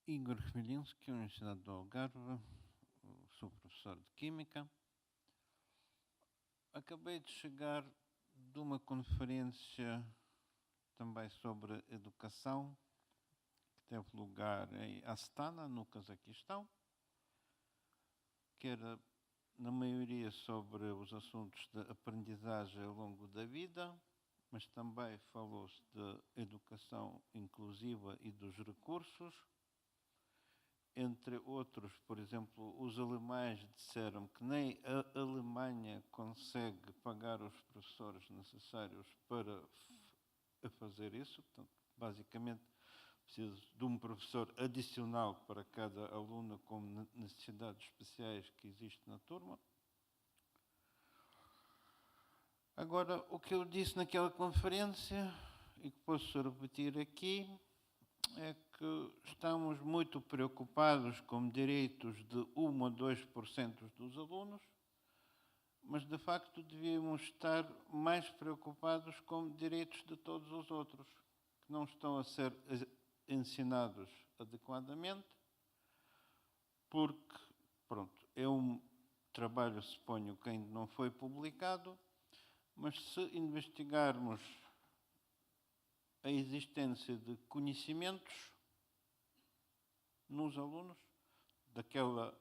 Igor Chmielewski, Universidade do Algarve, sou professor de Química. Acabei de chegar de uma conferência também sobre educação, que teve lugar em Astana, no Cazaquistão, que era, na maioria, sobre os assuntos de aprendizagem ao longo da vida, mas também falou-se de educação inclusiva e dos recursos. Entre outros, por exemplo, os alemães disseram que nem a Alemanha consegue pagar os professores necessários para fazer isso. Portanto, basicamente, precisa de um professor adicional para cada aluno com necessidades especiais que existe na turma. Agora, o que eu disse naquela conferência, e que posso repetir aqui, é que estamos muito preocupados com direitos de 1 a 2% dos alunos, mas de facto devíamos estar mais preocupados com direitos de todos os outros, que não estão a ser ensinados adequadamente, porque, pronto, é um trabalho, suponho, que ainda não foi publicado, mas se investigarmos a existência de conhecimentos nos alunos, daquela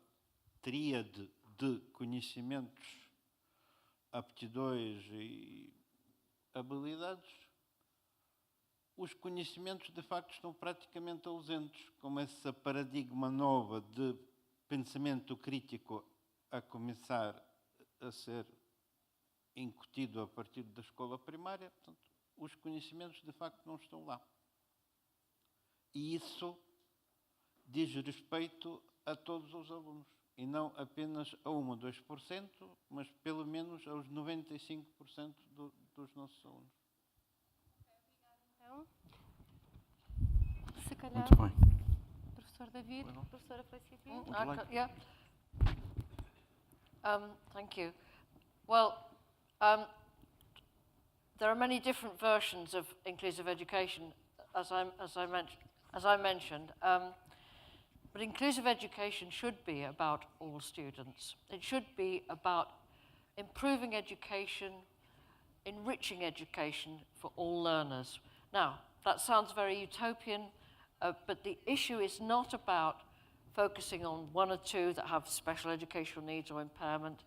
tríade de conhecimentos, aptidões e habilidades, os conhecimentos de facto estão praticamente ausentes, como essa paradigma nova de pensamento crítico a começar a ser incutido a partir da escola primária. Portanto, os conhecimentos de facto não estão lá. E isso diz respeito a todos os alunos, e não apenas a 1 ou 2%, mas pelo menos aos 95% dos nossos alunos. Então, se calhar, Muito bem. professor David, professora Felicitinho. Yeah. Thank you. Well, there are many different versions of inclusive education, as I mentioned. But inclusive education should be about all students. It should be about improving education, enriching education for all learners. Now, that sounds very utopian, but the issue is not about focusing on one or two that have special educational needs or impairment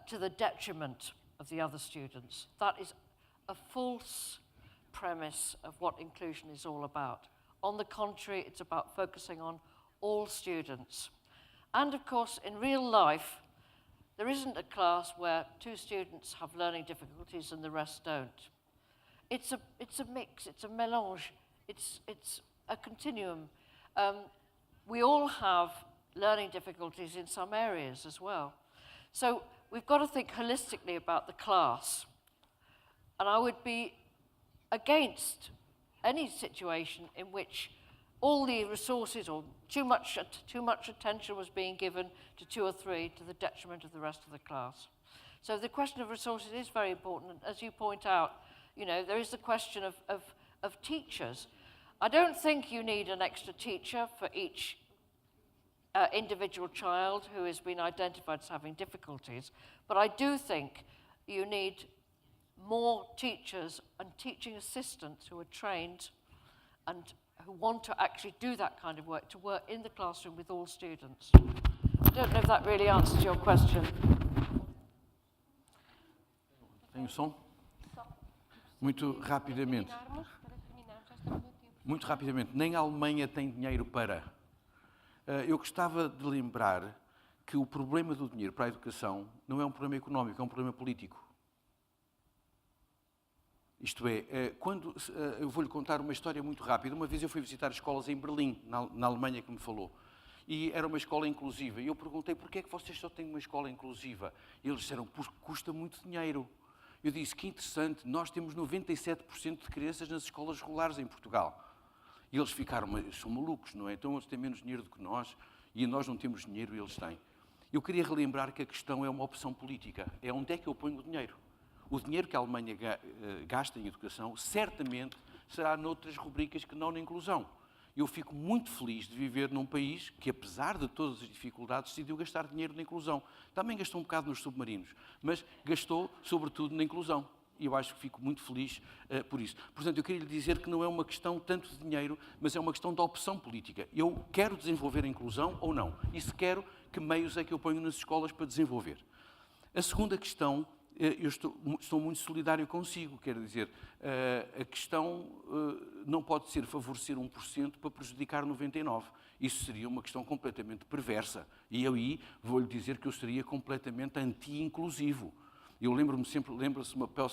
to the detriment of the other students. That is a false premise of what inclusion is all about. On the contrary, it's about focusing on all students. And of course, in real life, there isn't a class where 2 students have learning difficulties and the rest don't. It's a mix, it's a mélange, it's a continuum. We all have learning difficulties in some areas as well. So we've got to think holistically about the class. And I would be against any situation in which all the resources or too much attention was being given to 2 or 3 to the detriment of the rest of the class. So the question of resources is very important. And as you point out, you know, there is the question of teachers. I don't think you need an extra teacher for each individual child who has been identified as having difficulties, but I do think you need more teachers and teaching assistants who are trained and who want to actually do that kind of work, to work in the classroom with all students. I don't know if that really answers your question. Tem o som? Muito rapidamente. Muito rapidamente. Nem a Alemanha tem dinheiro para. Eu gostava de lembrar que o problema do dinheiro para a educação não é um problema económico, é um problema político. Isto é, eu vou-lhe contar uma história muito rápida. Uma vez eu fui visitar escolas em Berlim, na Alemanha, que me falou. E era uma escola inclusiva. E eu perguntei, porquê é que vocês só têm uma escola inclusiva? E eles disseram, porque custa muito dinheiro. Eu disse, que interessante, nós temos 97% de crianças nas escolas regulares em Portugal. E eles ficaram, mas são malucos, não é? Então eles têm menos dinheiro do que nós e nós não temos dinheiro e eles têm. Eu queria relembrar que a questão é uma opção política. É onde é que eu ponho o dinheiro. O dinheiro que a Alemanha gasta em educação certamente será noutras rubricas que não na inclusão. Eu fico muito feliz de viver num país que, apesar de todas as dificuldades, decidiu gastar dinheiro na inclusão. Também gastou um bocado nos submarinos, mas gastou sobretudo na inclusão. E eu acho que fico muito feliz por isso. Portanto, eu queria lhe dizer que não é uma questão tanto de dinheiro, mas é uma questão de opção política. Eu quero desenvolver a inclusão ou não? E se quero, que meios é que eu ponho nas escolas para desenvolver? A segunda questão, eu estou muito solidário consigo, quero dizer, a questão não pode ser favorecer 1% para prejudicar 99%. Isso seria uma questão completamente perversa. E eu aí vou-lhe dizer que eu seria completamente anti-inclusivo. Eu lembro-se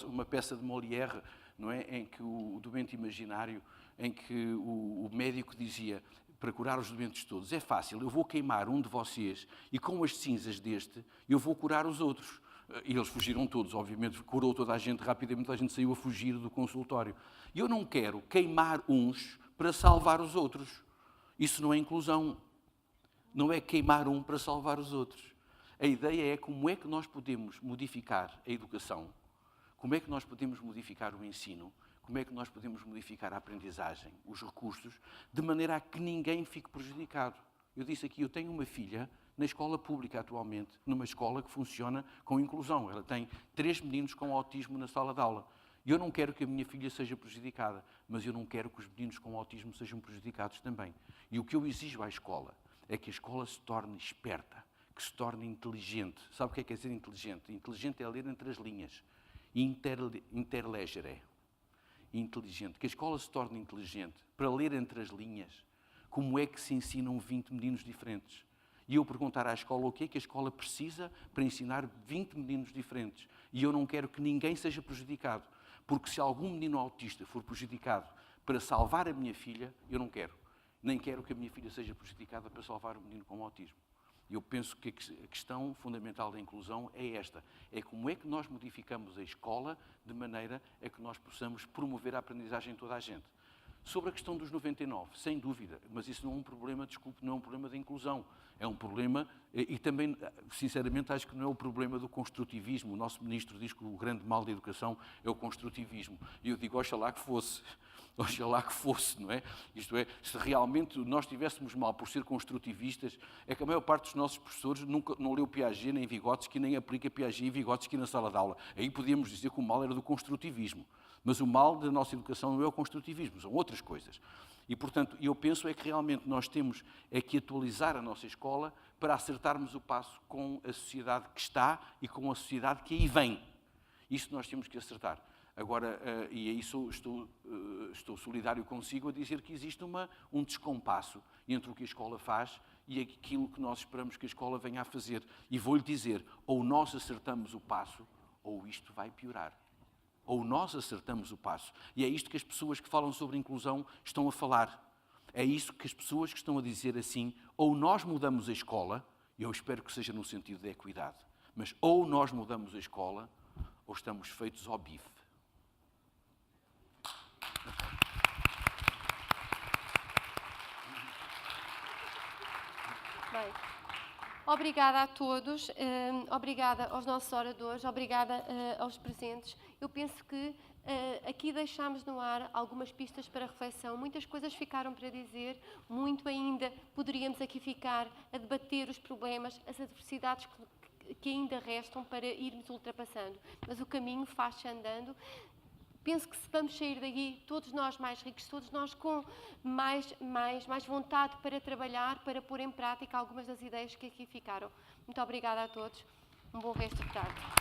uma peça de Molière, não é, em que o doente imaginário, em que o médico dizia, para curar os doentes todos, é fácil, eu vou queimar um de vocês e com as cinzas deste eu vou curar os outros. E eles fugiram todos, obviamente, curou toda a gente rapidamente, toda a gente saiu a fugir do consultório. E eu não quero queimar uns para salvar os outros. Isso não é inclusão. Não é queimar um para salvar os outros. A ideia é como é que nós podemos modificar a educação, como é que nós podemos modificar o ensino, como é que nós podemos modificar a aprendizagem, os recursos, de maneira a que ninguém fique prejudicado. Eu disse aqui, eu tenho uma filha na escola pública atualmente, numa escola que funciona com inclusão. Ela tem 3 meninos com autismo na sala de aula. E eu não quero que a minha filha seja prejudicada, mas eu não quero que os meninos com autismo sejam prejudicados também. E o que eu exijo à escola é que a escola se torne esperta, que se torne inteligente. Sabe o que é ser inteligente? Inteligente é ler entre as linhas. Interlegere. Inteligente. Que a escola se torne inteligente para ler entre as linhas como é que se ensinam 20 meninos diferentes. E eu perguntar à escola o que é que a escola precisa para ensinar 20 meninos diferentes. E eu não quero que ninguém seja prejudicado. Porque se algum menino autista for prejudicado para salvar a minha filha, eu não quero. Nem quero que a minha filha seja prejudicada para salvar o menino com autismo. Eu penso que a questão fundamental da inclusão é esta. É como é que nós modificamos a escola de maneira a que nós possamos promover a aprendizagem de toda a gente. Sobre a questão dos 99, sem dúvida, mas isso não é um problema, desculpe, não é um problema de inclusão. É um problema, e também, sinceramente, acho que não é o problema do construtivismo. O nosso ministro diz que o grande mal da educação é o construtivismo. E eu digo, oxalá que fosse. Oxalá que fosse, não é? Isto é, se realmente nós estivéssemos mal por ser construtivistas, é que a maior parte dos nossos professores não leu Piaget nem Vygotsky, nem aplica Piaget e Vygotsky na sala de aula. Aí podíamos dizer que o mal era do construtivismo. Mas o mal da nossa educação não é o construtivismo, são outras coisas. E, portanto, eu penso é que realmente nós temos que atualizar a nossa escola para acertarmos o passo com a sociedade que está e com a sociedade que aí vem. Isso nós temos que acertar. Agora, e aí estou solidário consigo a dizer que existe um descompasso entre o que a escola faz e aquilo que nós esperamos que a escola venha a fazer. E vou-lhe dizer, ou nós acertamos o passo, ou isto vai piorar. Ou nós acertamos o passo. E é isto que as pessoas que falam sobre inclusão estão a falar. É isso que as pessoas que estão a dizer assim, ou nós mudamos a escola, e eu espero que seja no sentido da equidade, mas ou nós mudamos a escola, ou estamos feitos ao bife. Bem, obrigada a todos, obrigada aos nossos oradores, obrigada aos presentes. Eu penso que aqui deixámos no ar algumas pistas para reflexão. Muitas coisas ficaram para dizer, muito ainda poderíamos aqui ficar a debater os problemas, as adversidades que ainda restam para irmos ultrapassando. Mas o caminho faz-se andando. penso que se vamos sair daqui, todos nós mais ricos, todos nós com mais vontade para trabalhar, para pôr em prática algumas das ideias que aqui ficaram. Muito obrigada a todos. Um bom resto de tarde.